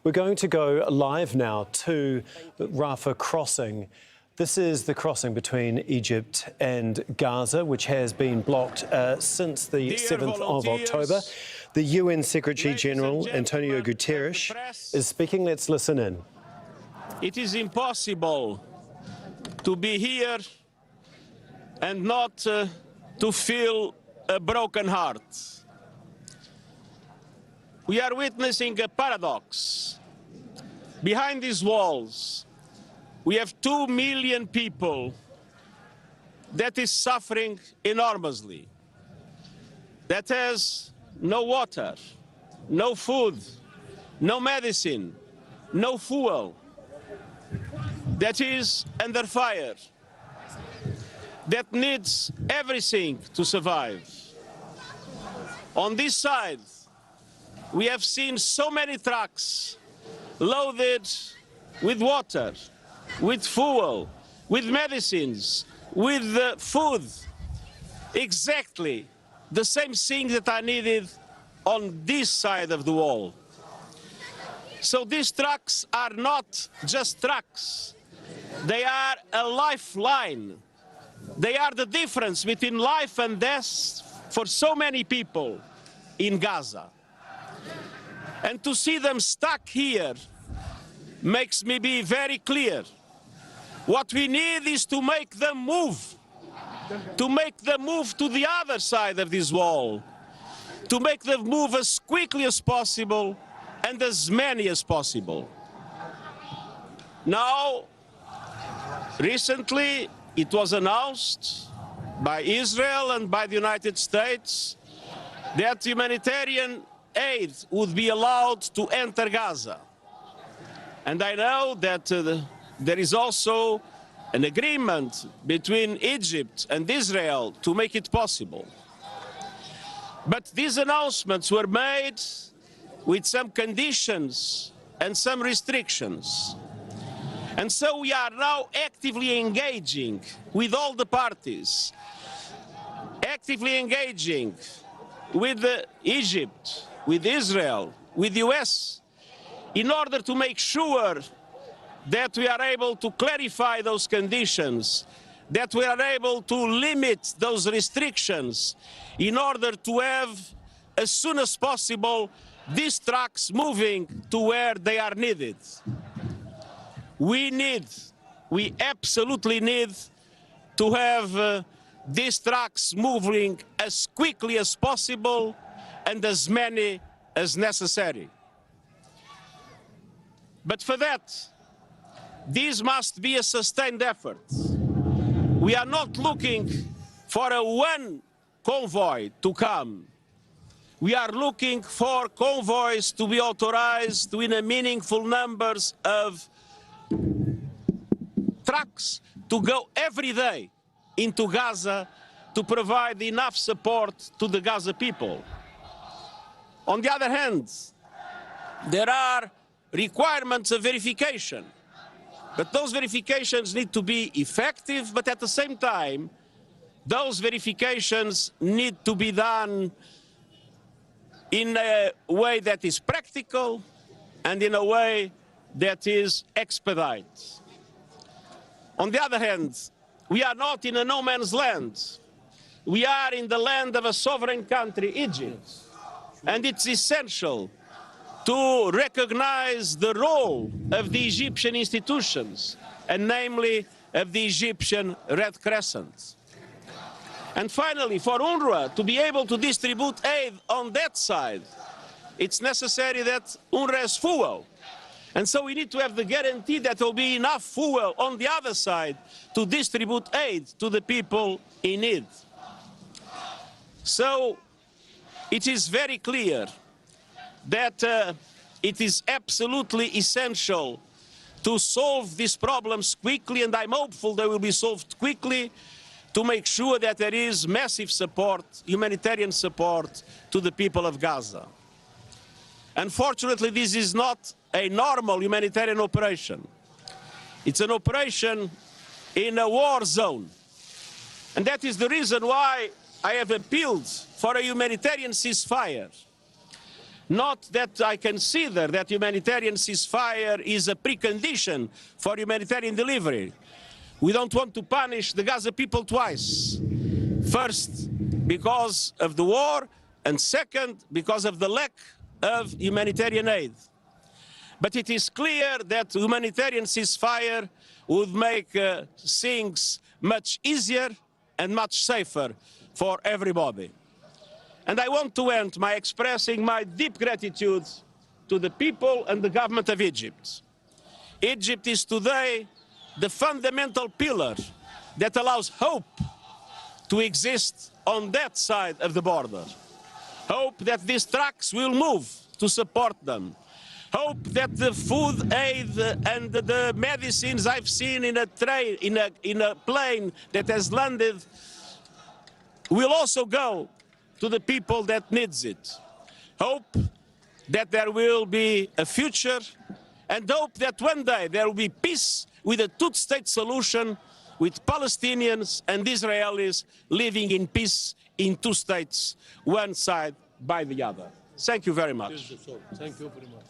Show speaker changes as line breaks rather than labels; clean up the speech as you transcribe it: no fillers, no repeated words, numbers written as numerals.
We're going to go live now to Rafah crossing. This is the crossing between Egypt and Gaza, which has been blocked since the 7th of October. The UN Secretary-General Antonio Guterres is speaking. Let's listen in.
It is impossible to be here and not to feel a broken heart. We are witnessing a paradox. Behind these walls, we have 2 million people that is suffering enormously, that has no water, no food, no medicine, no fuel, that is under fire, that needs everything to survive. On this side, we have seen so many trucks loaded with water, with fuel, with medicines, with food. Exactly the same thing that are needed on this side of the wall. So these trucks are not just trucks. They are a lifeline. They are the difference between life and death for so many people in Gaza. And to see them stuck here makes me be very clear. What we need is to make them move to the other side of this wall, to make them move as quickly as possible and as many as possible. Now, recently, it was announced by Israel and by the United States that humanitarian aid would be allowed to enter Gaza. And I know that there is also an agreement between Egypt and Israel to make it possible. But these announcements were made with some conditions and some restrictions. And so we are now actively engaging with all the parties, actively engaging with Egypt, with Israel, with the US, in order to make sure that we are able to clarify those conditions, that we are able to limit those restrictions in order to have, as soon as possible, these trucks moving to where they are needed. We absolutely need to have these trucks moving as quickly as possible and as many as necessary. But for that, this must be a sustained effort. We are not looking for one convoy to come. We are looking for convoys to be authorized in a meaningful numbers of trucks to go every day into Gaza to provide enough support to the Gaza people. On the other hand, there are requirements of verification, but those verifications need to be effective, but at the same time, those verifications need to be done in a way that is practical and in a way that is expedited. On the other hand, we are not in a no man's land. We are in the land of a sovereign country, Egypt. And it's essential to recognize the role of the Egyptian institutions, and namely of the Egyptian Red Crescent. And finally, for UNRWA to be able to distribute aid on that side, it's necessary that UNRWA has fuel. And so we need to have the guarantee that there will be enough fuel on the other side to distribute aid to the people in need. So it is very clear that it is absolutely essential to solve these problems quickly, and I'm hopeful they will be solved quickly, to make sure that there is massive support, humanitarian support, to the people of Gaza. Unfortunately, this is not a normal humanitarian operation. It's an operation in a war zone. And that is the reason why I have appealed for a humanitarian ceasefire. Not that I consider that humanitarian ceasefire is a precondition for humanitarian delivery. We don't want to punish the Gaza people twice. First, because of the war, and second, because of the lack of humanitarian aid. But it is clear that humanitarian ceasefire would make things much easier and much safer for everybody. And I want to end by expressing my deep gratitude to the people and the government of Egypt. Egypt is today the fundamental pillar that allows hope to exist on that side of the border. Hope that these trucks will move to support them. Hope that the food aid and the medicines I've seen in a train, in a plane that has landed, will also go to the people that needs it. Hope that there will be a future, and hope that one day there will be peace with a two-state solution, with Palestinians and Israelis living in peace in two states, one side by the other. Thank you very much.
Thank you very much.